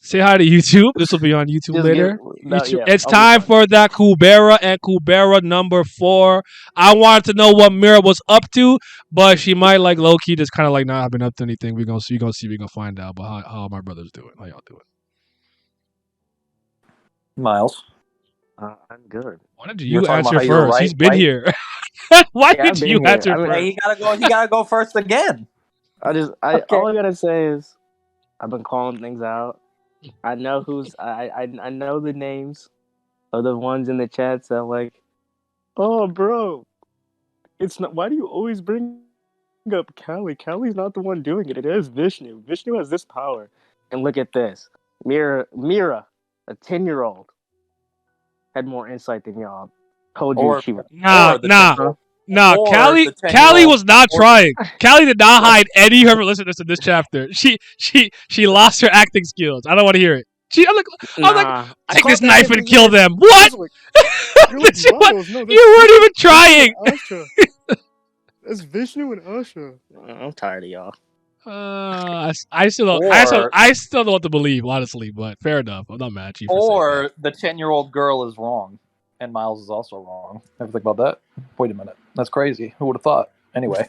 Say hi to YouTube. This will be on YouTube Just later. yeah. It's I'll be time fine. for that Kubera and Kubera number 4. I wanted to know what Mira was up to, but she might like low key just kind of like not have been up to anything. We're gonna see. We're gonna find out. But how my brother's doing? How y'all doing? Miles, I'm good. Why did you're you talking about answer how you're first? He's been right? here. Why Yeah, did I've you been here. answer I mean, first? Hey, he gotta go first again. All I gotta say is, I've been calling things out. I know I know the names of the ones in the chats that like, oh, bro, it's not. Why do you always bring up Callie? Callie's not the one doing it. It is Vishnu. Vishnu has this power. And look at this. Mira, a 10-year-old, had more insight than y'all. Told you Or she was. Nah, the nah. 10-year-old. Nah, Or the Callie 10-year-old. was not trying. Callie did not hide any of her. Listen to this chapter. She lost her acting skills. I don't want to hear it. I'm like, Nah, I take this caught that knife in and his kill eyes. them. I What? was like, you're like, Miles, no, You weren't even trying. Asha. That's Vishnu and Asha. I'm tired of y'all. I still don't. I still don't know what to believe, honestly. But fair enough. I'm not mad at you for saying that. Or the 10-year-old girl is wrong, and Miles is also wrong. Ever think about that? Wait a minute, that's crazy. Who would have thought? Anyway,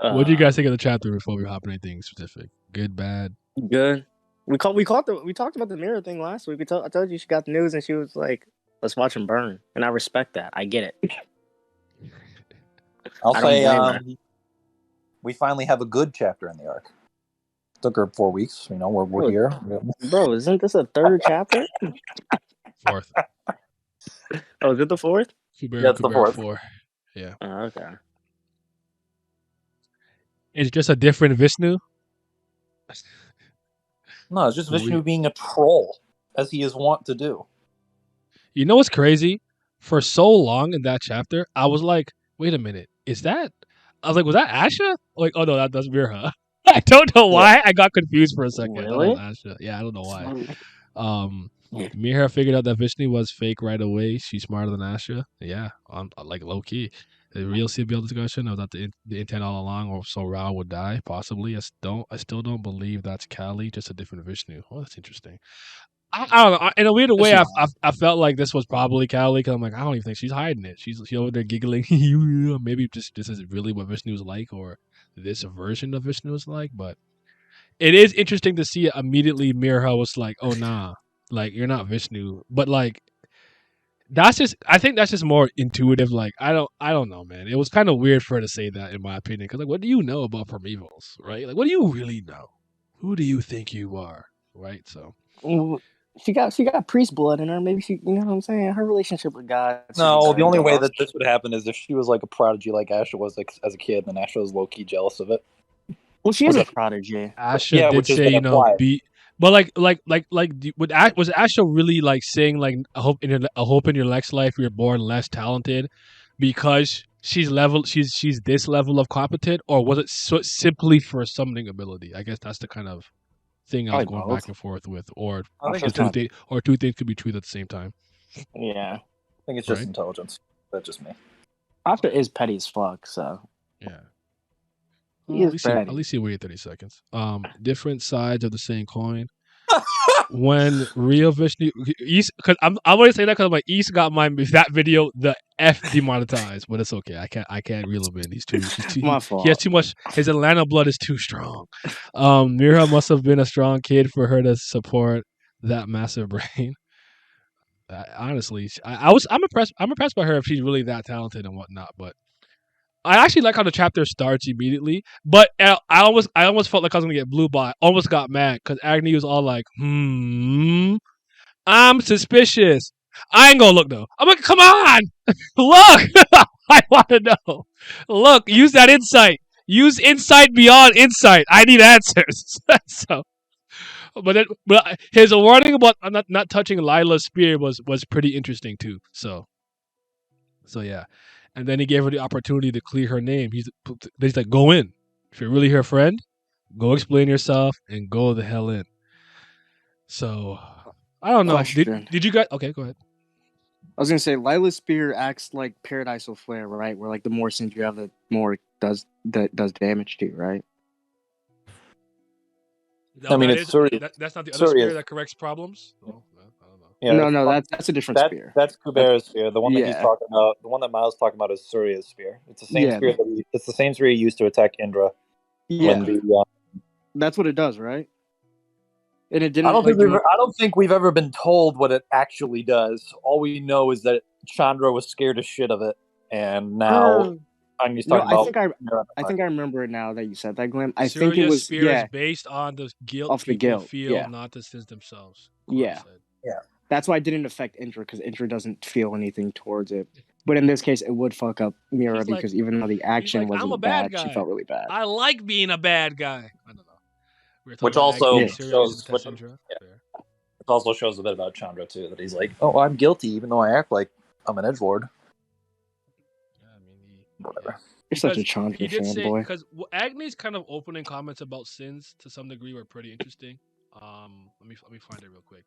What do you guys think of the chapter before we hop on anything specific? Good, bad? Good. We talked about the mirror thing last week. I told you she got the news and she was like, "Let's watch him burn," and I respect that. I get it. I'll I don't say blame her. we finally have a good chapter in the arc. Took her 4 weeks. You know, we're Bro, here. Bro, isn't this a third chapter? 4th. Oh, is it the 4th? Yeah, it's the 4th. 4. Yeah. Oh, okay. It's just a different Vishnu. No, it's just Vishnu being a troll, as he is wont to do. You know what's crazy? For so long in that chapter, I was like, wait a minute, is that? I was like, was that Asha? Like, oh no, that's Mirha. I don't know why. I got confused for a second. Really? I thought it was Asha. Yeah, I don't know why. Mirha figured out that Vishnu was fake right away. She's smarter than Asha. Yeah, like low key. The real CBL discussion was that the intent all along, or so Rao would die, possibly. I still don't believe that's Kali, just a different Vishnu. Oh, that's interesting. I don't know. In a weird way, I felt like this was probably Callie because I'm like, I don't even think she's hiding it. She's over there giggling. Maybe just this is really what Vishnu's like, or this version of Vishnu is like. But it is interesting to see it immediately. Mirha was like, "Oh nah, like you're not Vishnu." But like I think that's just more intuitive. Like I don't know, man. It was kind of weird for her to say that, in my opinion. Because like, what do you know about Primevals, right? Like, what do you really know? Who do you think you are, right? So. She got priest blood in her. Maybe she, you know what I'm saying? Her relationship with God. No, the only way that this would happen is if she was like a prodigy, like Asha was like, as a kid, and then Asha was low key jealous of it. Well, she is a prodigy. Asha did say, but was Asha really like saying like I hope in your next life you're born less talented because she's this level of competent, or was it simply for summoning ability? I guess that's the kind of thing I was going back and forth with, or two things could be true at the same time. Yeah, I think it's just intelligence. That's just me. Asha is petty as fuck, so yeah. At least he waited 30 seconds. Different sides of the same coin. When real Vishnu East, because I'm going to say that because my East got that video the F demonetized, but it's okay. I can't reel him in. He's too my fault. He has too much. His Atlanta blood is too strong. Mirha must have been a strong kid for her to support that massive brain. Honestly, I'm impressed. I'm impressed by her if she's really that talented and whatnot. But I actually like how the chapter starts immediately, but I almost felt like I was gonna get blue by. Almost got mad because Agni was all like, I'm suspicious. I ain't gonna look though. I'm like, come on, look. I want to know. Look, use that insight. Use insight beyond insight. I need answers. So, but his warning about not touching Lila's spear was pretty interesting too. So yeah. And then he gave her the opportunity to clear her name. He's like, go in. If you're really her friend, go explain yourself and go the hell in. So, I don't know. Did you guys... Okay, go ahead. I was going to say, Lila's spear acts like Paradisal Flare, right? Where like the more sins you have, the more it does damage to you, right? No, I mean, that it's is Surya. that's not the other Surya. spear that corrects problems. Oh, I don't know. Yeah, No, that's a different spear. That's Kubera's spear. The one that he's Yeah. talking about, the one that Miles is talking about, is Surya's spear. It's the same Yeah. spear it's the same spear he used to attack Indra. Yeah, When the, that's what it does, right? And it I didn't don't think like do. I don't think we've ever been told what it actually does. All we know is that Chandra was scared as shit of it, and now Anya's No, talking about. I think I remember it now that you said that, Glenn. I think it Surya's was spear is based on the guilt off the people guilt. feel, Yeah, not the sins themselves. yeah. Yeah. That's why it didn't affect Indra, because Indra doesn't feel anything towards it. But in this case, it would fuck up Mira, He's like- because even though the action I'm a wasn't bad bad, she guy. felt really bad. I like being a bad guy. I don't know. We were talking Which about also Agni, Surya shows is which, Cassandra. Fair. it also shows a bit about Chandra too, that he's like, oh, I'm guilty, even though I act like I'm an edgelord. Yeah, I mean, Whatever. You're such a Because Chandra he did say, fanboy. because Agni's kind of opening comments about sins to some degree were pretty interesting. Let me find it real quick.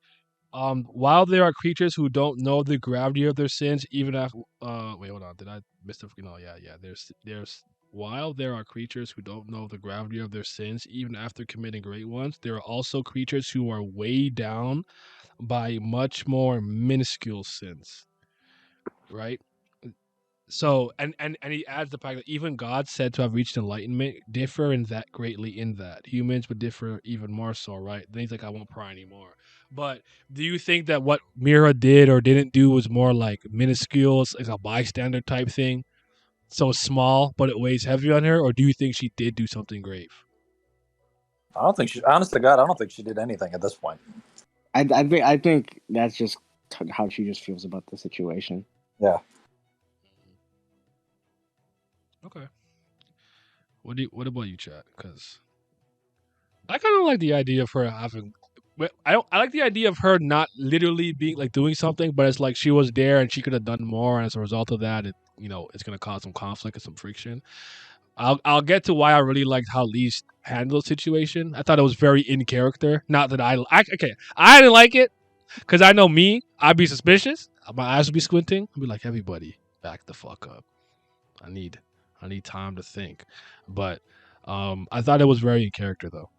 While there are creatures who don't know the gravity of their sins, even after wait, hold on, did I miss the? No, yeah. There's while there are creatures who don't know the gravity of their sins, even after committing great ones, there are also creatures who are weighed down by much more minuscule sins. Right. So and he adds the fact that even gods said to have reached enlightenment differ in that greatly in that humans would differ even more so, right? Then he's like, I won't pry anymore. But do you think that what Mira did or didn't do was more like minuscule, it's like a bystander type thing, so small but it weighs heavy on her, or do you think she did do something grave? I don't think she. Honest to God, I don't think she did anything at this point. I think that's just how she just feels about the situation. Yeah. Okay. What about you, chat? Because I kind of like the idea of her having. I like the idea of her not literally being like doing something, but it's like she was there and she could have done more, and as a result of that, it's gonna cause some conflict and some friction. I'll get to why I really liked how LEEZ handled the situation. I thought it was very in character. Not that I didn't like it because I know me. I'd be suspicious. My eyes would be squinting. I'd be like, everybody, back the fuck up. I need time to think. But I thought it was very in character though.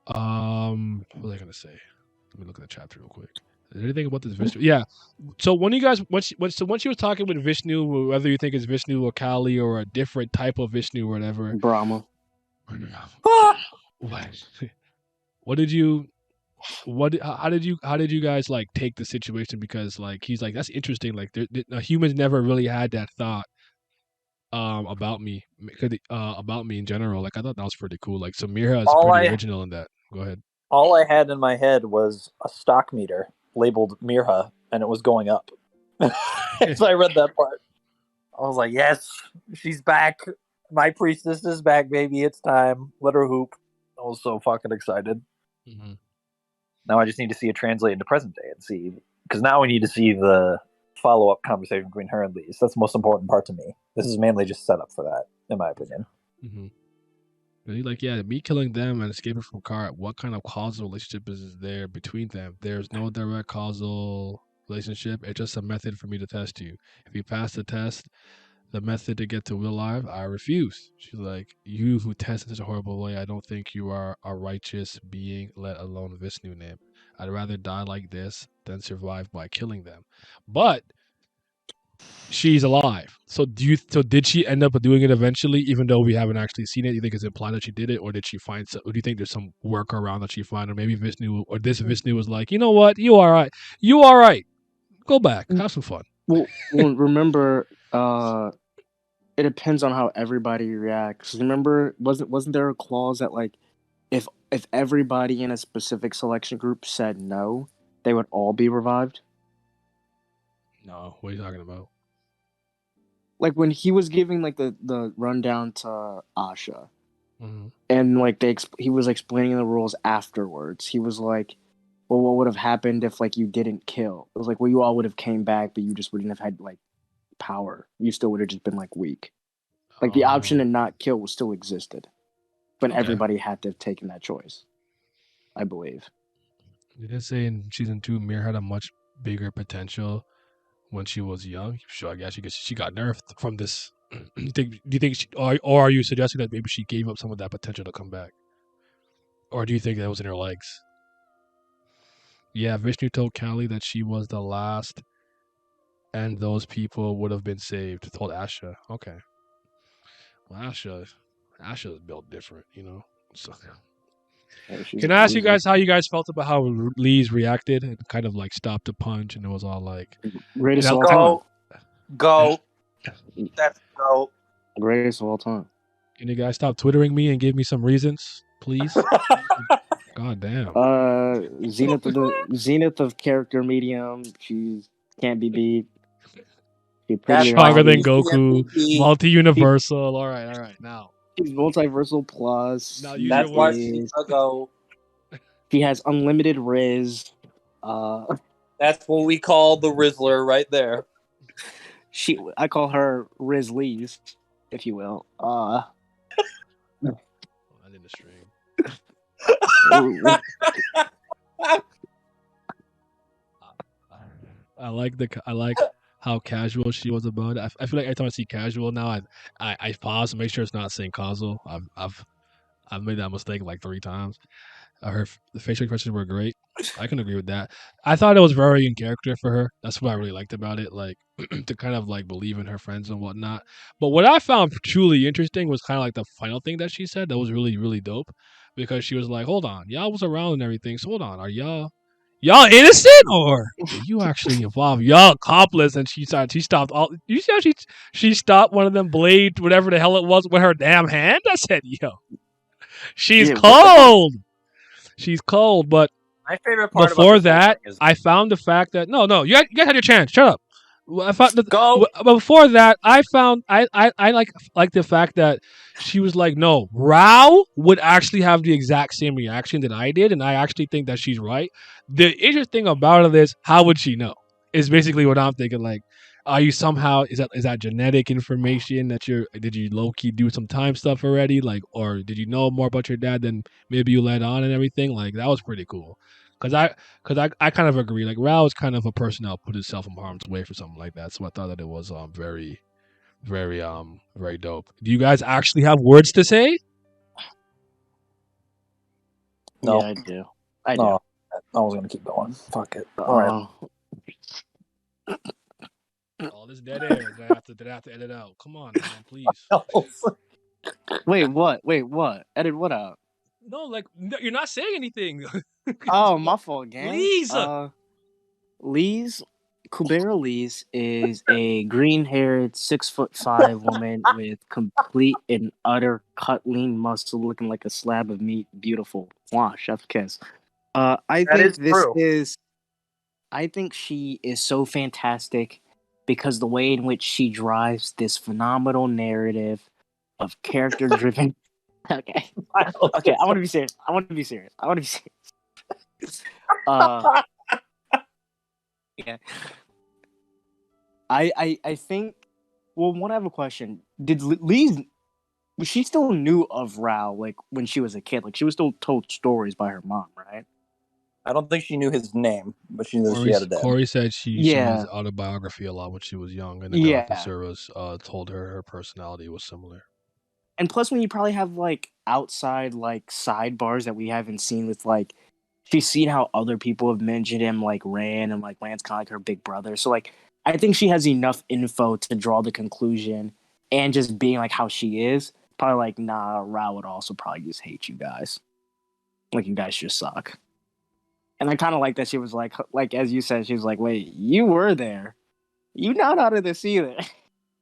What was I gonna say? Let me look at the chapter real quick. Is there anything about this Vishnu? Yeah. So when you guys once she was talking with Vishnu, whether you think it's Vishnu or Kali or a different type of Vishnu or whatever. Brahma. What did you? How did you guys like take the situation? Because like he's like, that's interesting. Like humans never really had that thought about me in general. Like I thought that was pretty cool. Like Samira is pretty original in that. Go ahead. All I had in my head was a stock meter labeled Mirha, and it was going up. As I read that part, I was like, yes, she's back. My priestess is back, baby. It's time. Let her hoop. I was so fucking excited. Mm-hmm. Now I just need to see it translate into present day and see, because now we need to see the follow-up conversation between her and LEEZ. That's the most important part to me. This is mainly just set up for that, in my opinion. Mm-hmm. And he's like, yeah, me killing them and escaping from Kara, what kind of causal relationship is there between them? There's no direct causal relationship. It's just a method for me to test you. If you pass the test, the method to get to real life, I refuse. She's like, you who test in such a horrible way, I don't think you are a righteous being, let alone Vishnu name. I'd rather die like this than survive by killing them. But she's alive. So did she end up doing it eventually, even though we haven't actually seen it? You think it's implied that she did it, or did she find some, or do you think there's some workaround that she found, or maybe Vishnu or this Vishnu was like, you know what, you all right. Go back. Have some fun. Well remember, it depends on how everybody reacts. Remember, wasn't there a clause that like if everybody in a specific selection group said no, they would all be revived? No, what are you talking about? Like when he was giving like the rundown to Asha, Mm-hmm. and like he was explaining the rules afterwards. He was like, well, what would have happened if like you didn't kill? It was like, well, you all would have came back, but you just wouldn't have had like power. You still would have just been like weak. Like the option to not kill was still existed, but everybody had to have taken that choice, I believe. You did say in season 2, Mir had a much bigger potential when she was young. Sure, I guess she got nerfed from this. Do you think or are you suggesting that maybe she gave up some of that potential to come back? Or do you think that was in her legs? Yeah, Vishnu told Callie that she was the last and those people would have been saved. Told Asha. Okay. Well, Asha is built different, you know. So, Yeah, she's can a I ask you loser. guys how you guys felt about how Lee's reacted and kind of like stopped the punch and it was all like, Greatest and of all time. Go. That's go. Greatest of all time. can you guys stop twittering me and give me some reasons, please? God damn. Zenith of character medium. She can't be beat. She's prettier than Stronger all than these. Goku, MVP. multi universal. All right. Now, She's multiversal plus. now use your That's why words. she's a go. She has unlimited Riz. Uh, That's what we call the Rizzler right there. I call her Riz LEEZ, if you will. I didn't stream. I like how casual she was about it. I feel like every time I see casual now, I pause to make sure it's not saying causal. I've made that mistake like 3 times. The facial expressions were great. I can agree with that. I thought it was very in character for her. That's what I really liked about it, like to kind of like believe in her friends and whatnot. But what I found truly interesting was kind of like the final thing that she said. That was really dope because she was like, "Hold on, y'all was around and everything. So hold on, are y'all innocent or did you actually involve y'all accomplice?" And she stopped all. You see how she stopped one of them blade, whatever the hell it was, with her damn hand. I said, "Yo, she's Yeah, cold." She's cold, but My favorite part about before this whole that, thing is I found the fact that no, you guys had your chance. Shut up. I found go. but before that, I found I like the fact that she was like, no, Rao would actually have the exact same reaction that I did, and I actually think that she's right. The interesting about it is, how would she know? Is basically what I'm thinking. Like, are you somehow is that genetic information that did you low key do some time stuff already? Like, or did you know more about your dad than maybe you let on and everything? Like, that was pretty cool. Cause I kind of agree. Like Rao is kind of a person that'll put himself in harm's way for something like that. So I thought that it was very dope. Do you guys actually have words to say? No. Yeah, I do. I do. No. I was gonna keep going. Fuck it. All right. All this dead air that I have to edit out. Come on, man, please. Wait, what? Edit what out? No, like you're not saying anything. Oh, my fault, gang. LEEZ. LEEZ, Kubera LEEZ is a green-haired 6'5" woman with complete and utter cut lean muscle, looking like a slab of meat. Beautiful. Wow, chef kiss. I That think is true. I think she is so fantastic because the way in which she drives this phenomenal narrative of character-driven. Okay. Okay, I want to be serious. Yeah. I think. Well, one, I have a question. Did Lee? She still knew of Rao like when she was a kid. Like she was still told stories by her mom, right? I don't think she knew his name, but she knew she had a dad. Corey said she saw his autobiography a lot when she was young, and the officer was told her personality was similar. And plus, when you probably have like outside like sidebars that we haven't seen with like, she's seen how other people have mentioned him, like Rand, and like Rand's kind of like her big brother. So like, I think she has enough info to draw the conclusion, and just being like how she is, probably like, nah, Rao would also probably just hate you guys. Like you guys just suck. And I kind of like that she was like as you said, she was like, wait, you were there, you not out of this either.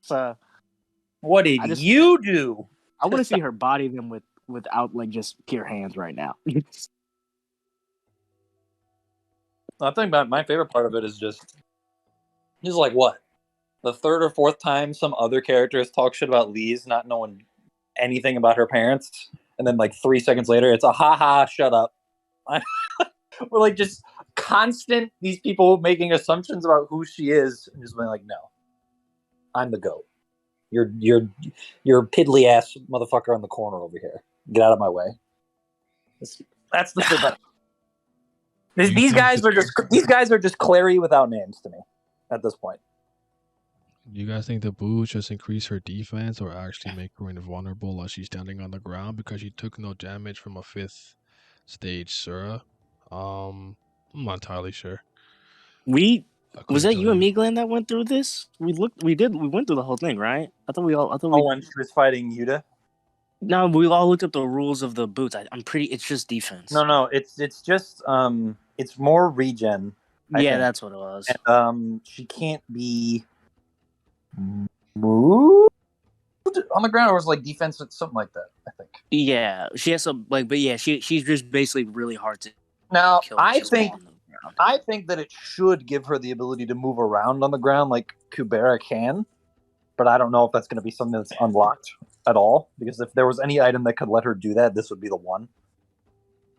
So what did you do? I want to see her body them without like just pure hands right now. I think my favorite part of it is just like what, the third or fourth time some other characters talk shit about LEEZ not knowing anything about her parents, and then like 3 seconds later it's a haha, shut up. We're like just constant these people making assumptions about who she is and just being like, no, I'm the GOAT. You're piddly ass motherfucker on the corner over here. Get out of my way. That's the thing. These guys are just Clary without names to me at this point. Do you guys think the booze just increase her defense or actually make her invulnerable while she's standing on the ground because she took no damage from a fifth stage Sura. I'm not entirely sure. I Was couldn't that tell you and you. me, Glenn, that went through this? We went through the whole thing, right? I thought we. Oh, when she was fighting Yuta. No, we all looked up the rules of the boots. I'm pretty. It's just defense. No, it's just it's more regen. I Yeah, think. that's what it was. And she can't be moved on the ground, or was like defense, something like that. I think. Yeah, she has some like, but yeah, she's just basically really hard to Now, kill. When she's on the ground. I think that it should give her the ability to move around on the ground like Kubera can, but I don't know if that's going to be something that's unlocked at all. Because if there was any item that could let her do that, this would be the one.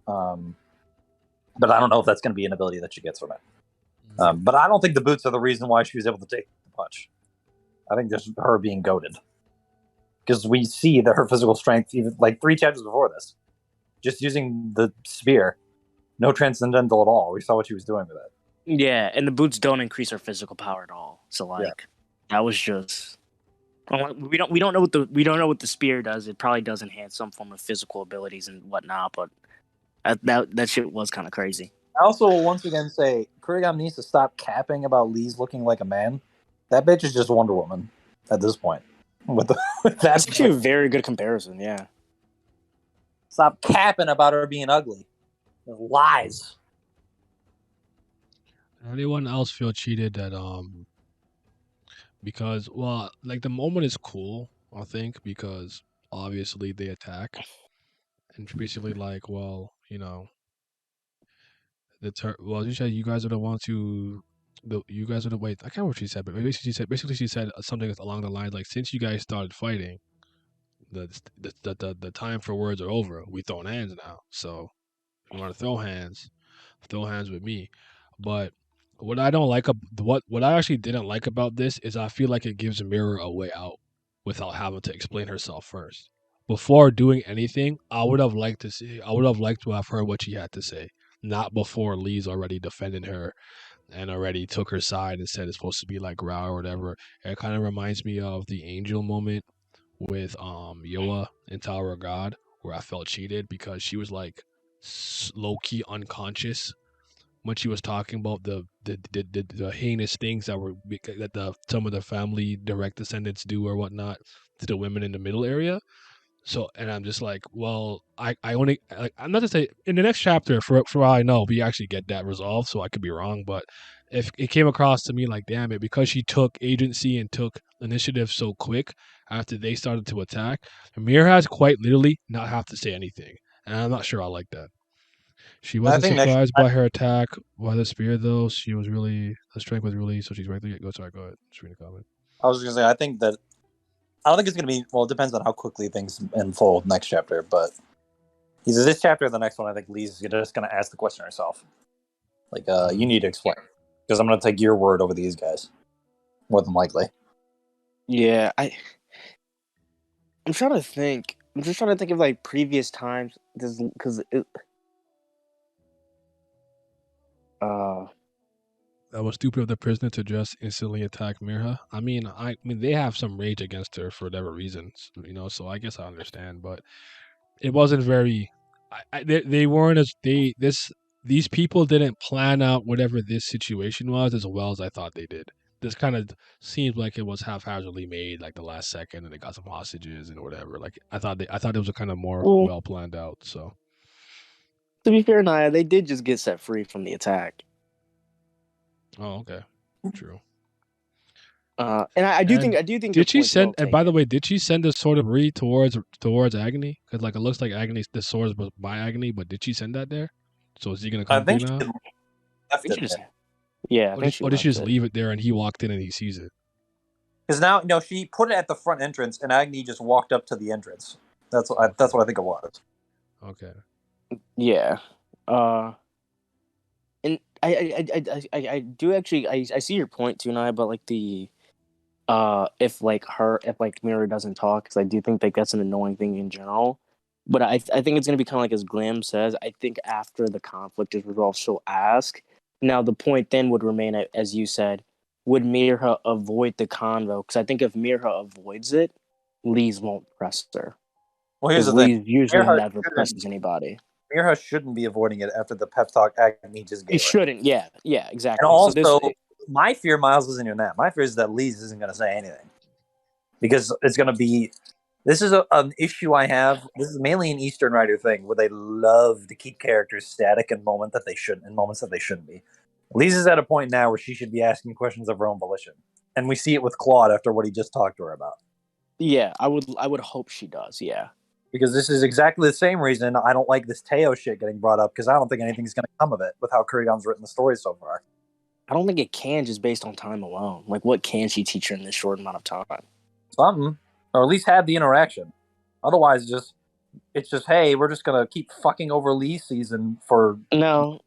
But I don't know if that's going to be an ability that she gets from it. But I don't think the boots are the reason why she was able to take the punch. I think just her being goaded. Because we see that her physical strength, even like 3 chapters before this, just using the spear, no transcendental at all. We saw what she was doing with it. Yeah, and the boots don't increase her physical power at all. So like, that was just. We don't know what the spear does. It probably does enhance some form of physical abilities and whatnot, but that shit was kind of crazy. I also will once again say Kurigam needs to stop capping about LEEZ looking like a man. That bitch is just Wonder Woman at this point. With that, That's actually a very good comparison. Yeah. Stop capping about her being ugly. Lies. Anyone else feel cheated that because like the moment is cool, I think, because obviously they attack and it's basically like, well, you said you guys are the ones who you guys are the wait, I can't remember what she said, but basically she said something along the lines like, since you guys started fighting, the time for words are over. We throwing hands now. So if you want to throw hands with me. But what I don't like what I actually didn't like about this is I feel like it gives Mirror a way out without having to explain herself first. Before doing anything, I would have liked to have heard what she had to say. Not before Lee's already defended her and already took her side and said it's supposed to be like Rao or whatever. It kind of reminds me of the Angel moment with Yoa in Tower of God, where I felt cheated because she was like low key unconscious when she was talking about the heinous things that some of the family direct descendants do or whatnot to the women in the middle area. So, and I'm just like, well, I only like, I'm not to say in the next chapter, for all I know, we actually get that resolved. So I could be wrong, but if it came across to me like, damn it, because she took agency and took initiative so quick after they started to attack, Amir has quite literally not have to say anything, and I'm not sure I like that. She wasn't surprised by her attack by the spear, though. She was really, her strength was really, so she's right there. Go ahead. Just read a comment. I was going to say, I don't think it's going to be, well, it depends on how quickly things unfold next chapter, but either this chapter or the next one, I think LEEZ is just going to ask the question herself. Like, you need to explain. Because I'm going to take your word over these guys. More than likely. Yeah, I'm trying to think. I'm just trying to think of like previous times, because that was stupid of the prisoner to just instantly attack Mirha. I mean, they have some rage against her for whatever reasons, So I guess I understand, but it wasn't very. They weren't as these people didn't plan out whatever this situation was as well as I thought they did. This kind of seems like it was haphazardly made, like the last second, and they got some hostages and whatever. Like I thought it was a kind of more well planned out. So to be fair, Naya, they did just get set free from the attack. Oh, okay, true. And I do think did she send? And by the way, did she send the sword of Re towards Agony? Because like it looks like Agony, the sword was by Agony, but did she send that there? So is he gonna come through now? Yeah, or did she just leave it there and he walked in and he sees it? Because now, no, she put it at the front entrance and Agni just walked up to the entrance. That's what I think it was. Okay. Yeah. And I do actually I see your point too, Naya, but like the if Mira doesn't talk, because I do think like that's an annoying thing in general. But I think it's gonna be kind of like as Glam says. I think after the conflict is resolved, she'll ask. Now the point then would remain, as you said, would Mirha avoid the convo? Because I think if Mirha avoids it, LEEZ won't press her. Well, here's the thing: LEEZ usually never presses anybody. Mirha shouldn't be avoiding it after the pep talk Agni just gave You her. shouldn't. Yeah, exactly. And also, So my fear, Miles, isn't even that. My fear is that LEEZ isn't going to say anything because it's going to be. This is an issue I have. This is mainly an Eastern writer thing where they love to keep characters static in moments that they shouldn't be. LEEZ is at a point now where she should be asking questions of her own volition, and we see it with Claude after what he just talked to her about. yeah, I would hope she does. Yeah. Because this is exactly the same reason I don't like this Teo shit getting brought up because I don't think anything's going to come of it with how Kurigon's written the story so far. I don't think it can just based on time alone. Like, what can she teach her in this short amount of time? Something, or at least have the interaction. Otherwise, it's just hey, we're just gonna keep fucking over LEEZ season for no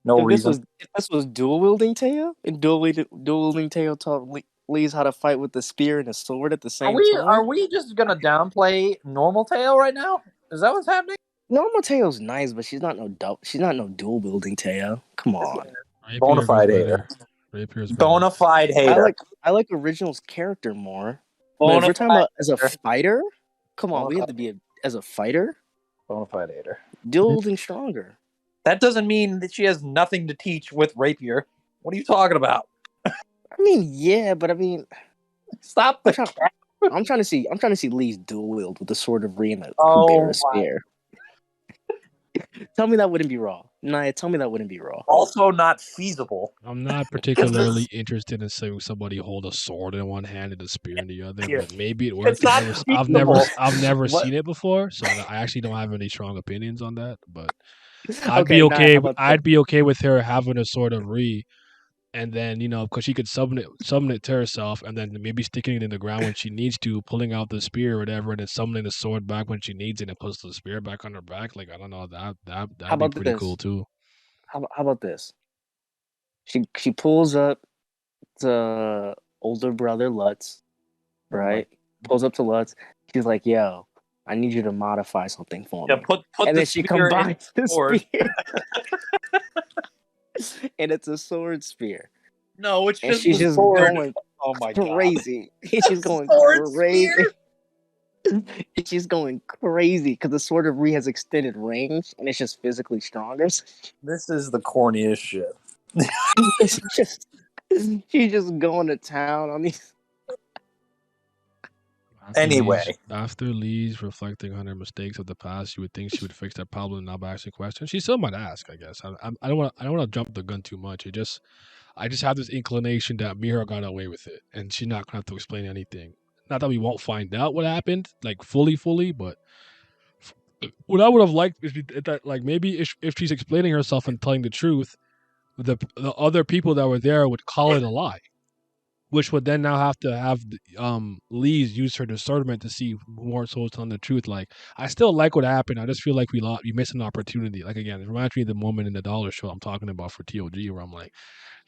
reason. If this was dual wielding Teo, and dual wielding Teo taught LEEZ how to fight with the spear and the sword at the same time. Are we just gonna downplay normal Teo right now? Is that what's happening? Normal Teo's nice, but she's not no dual wielding Teo. Come on. Bonafide hater. Bonafide hater. I like Original's character more. But Bonafide if we're talking about as a hater. fighter, come on, we have to be as a fighter. Bonafide hater. Dual wielding stronger. That doesn't mean that she has nothing to teach with rapier. What are you talking about? I mean, yeah, but I mean, stop the. I'm trying to see LEEZ dual wield with the sword of Re and the Kubera spear. Tell me that wouldn't be raw. Nah, tell me that wouldn't be raw. Also not feasible. I'm not particularly interested in seeing somebody hold a sword in one hand and a spear in the other, but maybe it works. I've never seen it before, so I actually don't have any strong opinions on that. But I'd be okay. I'd be okay with her having a sword of Re, and then because she could summon it to herself, and then maybe sticking it in the ground when she needs to, pulling out the spear or whatever, and then summoning the sword back when she needs it, and puts the spear back on her back. Like I don't know, that'd be pretty cool too. How about this? She pulls up to older brother Lutz, right? Pulls up to Lutz. She's like, "Yo, I need you to modify something for me." And then she combines the spear, and it's a sword spear. No, it's just she's just sword. Going oh my crazy. God. She's going crazy. She's going crazy because the sword of Re has extended range and it's just physically stronger. This is the corniest shit. She's just going to town on these. After LEEZ reflecting on her mistakes of the past, you would think she would fix that problem and not by asking questions. She still might ask, I guess. I don't want to jump the gun too much. I just have this inclination that Mirha got away with it, and she's not gonna have to explain anything. Not that we won't find out what happened, like fully, but what I would have liked is that, like, maybe if she's explaining herself and telling the truth, the other people that were there would call it a lie, which would then now have to have LEEZ use her discernment to see more souls telling the truth. Like, I still like what happened. I just feel like we missed an opportunity. Like, again, it reminds me of the moment in the dollar show I'm talking about for TOG, where I'm like,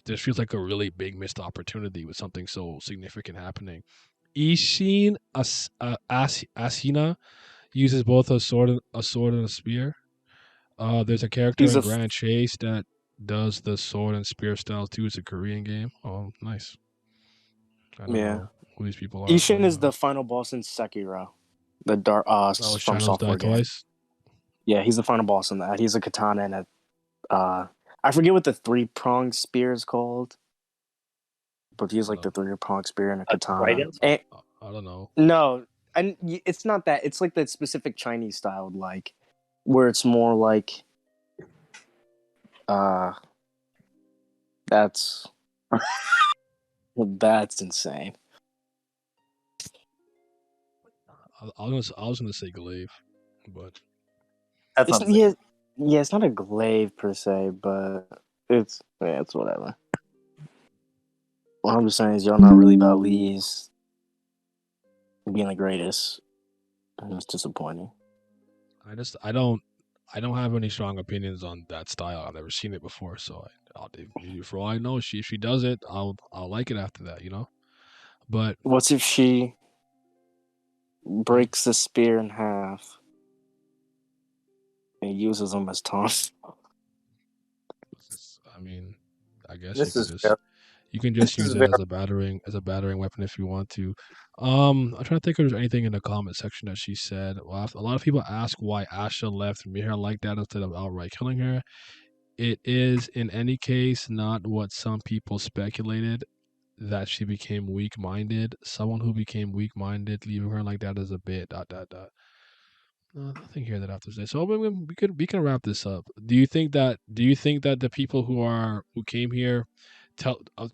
this feels like a really big missed opportunity with something so significant happening. Ishin Asina uses both a sword and a spear. There's a character in Grand Chase that does the sword and spear styles too. It's a Korean game. Oh, nice. I don't know who these people are. Ishin is the final boss in Sekiro. The dark from software game. Twice. Yeah, he's the final boss in that. He's a katana and a I forget what the 3-pronged spear is called. But he's like the 3-pronged spear and a katana. I don't know. No, and it's not that. It's like that specific Chinese style, like where it's more like, that's insane. I was gonna say glaive, but it's not a glaive per se, but it's whatever. What I'm just saying is y'all not really about LEEZ being the greatest, and it's disappointing. I don't have any strong opinions on that style. I've never seen it before, so for all I know, if she does it, I'll like it after that, But what's if she breaks the spear in half and uses them as taunts? I mean, I guess You can just This is use it as a battering weapon if you want to. I'm trying to think if there's anything in the comment section that she said. Well, a lot of people ask why Asha left Mira like that instead of outright killing her. It is, in any case, not what some people speculated, that she became weak-minded. Someone who became weak-minded, leaving her like that is a bit dot dot dot. Nothing here that I have to say. So we can wrap this up. Do you think that the people who came here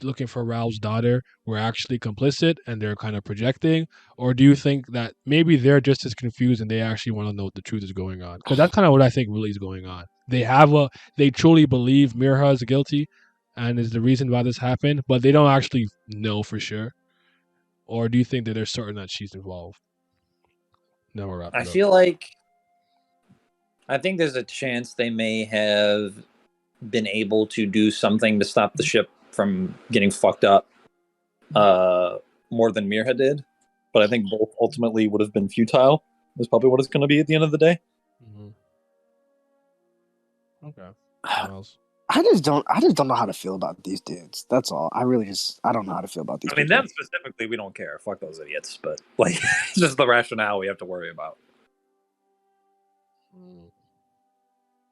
looking for Raul's daughter were actually complicit and they're kind of projecting, or do you think that maybe they're just as confused and they actually want to know what the truth is going on? Because that's kind of what I think really is going on. They truly believe Mirha is guilty and is the reason why this happened, but they don't actually know for sure. Or do you think that they're certain that she's involved? No, we're wrapping I up. feel like I think there's a chance they may have been able to do something to stop the ship from getting fucked up more than Mirha did. But I think both ultimately would have been futile. Is probably what it's going to be at the end of the day. Okay. What else? I just don't know how to feel about these dudes. That's all. I don't know how to feel about these I mean, people. them specifically, we don't care. Fuck those idiots. But like, it's just the rationale we have to worry about.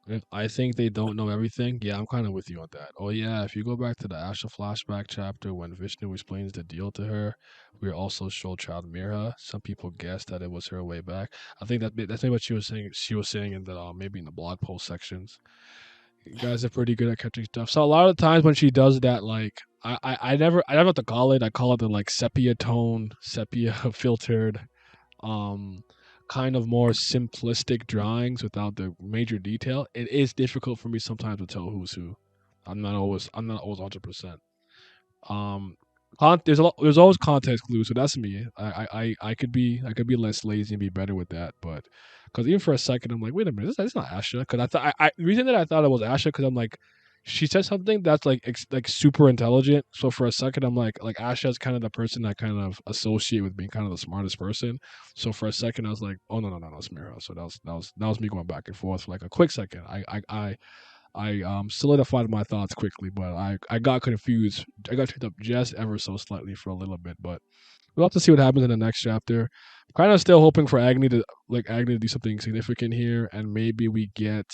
If I think they don't know everything, yeah, I'm kind of with you on that. Oh yeah, if you go back to the Asha flashback chapter when Vishnu explains the deal to her, we are also shown child Mirha. Some people guessed that it was her way back. I think that's maybe what she was saying. She was saying in the maybe in the blog post sections. You guys are pretty good at catching stuff. So a lot of times when she does that, like I never know what to call it. I call it the like sepia tone, sepia filtered kind of more simplistic drawings without the major detail. It is difficult for me sometimes to tell who's who. I'm not always 100%. Um there's always context clues, so that's me. I could be less lazy and be better with that, but because even for a second I'm like, wait a minute, that's not Asha. Because I thought the reason that I thought it was Asha because I'm like, she said something that's like super intelligent. So for a second I'm like Asha is kind of the person I kind of associate with being kind of the smartest person. So for a second I was like, oh no, it's Mira. So that was me going back and forth for like a quick second. I solidified my thoughts quickly, but I got confused. I got tripped up just ever so slightly for a little bit, but we'll have to see what happens in the next chapter. Kind of still hoping for Agni to do something significant here, and maybe we get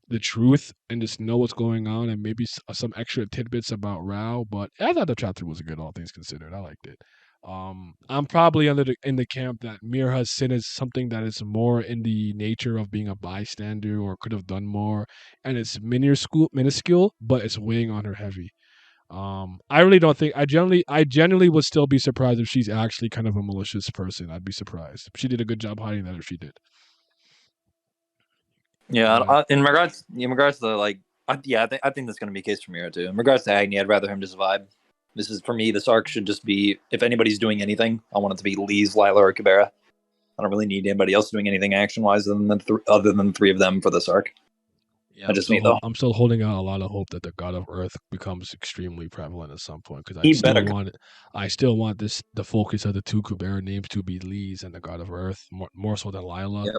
the truth and just know what's going on, and maybe some extra tidbits about Rao. But I thought the chapter was good, all things considered. I liked it. I'm probably in the camp that Mirha's sin is something that is more in the nature of being a bystander or could have done more, and it's minuscule, but it's weighing on her heavy. I really don't think I genuinely would still be surprised if she's actually kind of a malicious person. I'd be surprised. She did a good job hiding that if she did. Yeah, Right. in regards to like, I think that's going to be a case for Mira too. In regards to Agni, I'd rather him just vibe. This is for me. This arc should just be, if anybody's doing anything, I want it to be LEEZ, Lila, or Kubera. I don't really need anybody else doing anything action wise other than three of them for this arc. Yeah, Just me though. I'm still holding out a lot of hope that the God of Earth becomes extremely prevalent at some point because He better. I still want the focus of the two Kubera names to be LEEZ and the God of Earth more so than Lila. Yep.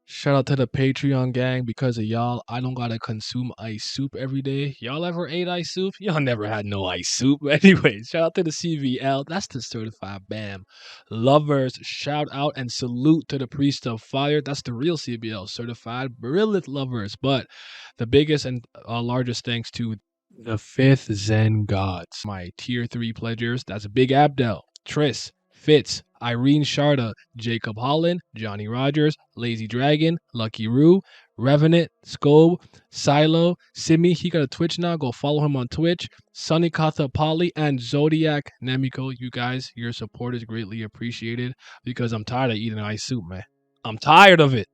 Shout out to the Patreon gang. Because of y'all, I don't gotta consume ice soup every day. Y'all ever ate ice soup? Y'all never had no ice soup. Anyways, shout out to the CVL. That's the certified BAM lovers. Shout out and salute to the Priest of Fire. That's the real CBL certified Brilliant lovers. But the biggest and largest thanks to the fifth Zen gods, my tier 3 pledgers. That's Big Abdel, Tris, Fitz, Irene Sharda, Jacob Holland, Johnny Rogers, Lazy Dragon, Lucky Roo, Revenant, Scobe, Silo, Simi. He got a Twitch now. Go follow him on Twitch. Sunny Katha Polly and Zodiac Nemiko. You guys, your support is greatly appreciated because I'm tired of eating ice soup, man. I'm tired of it.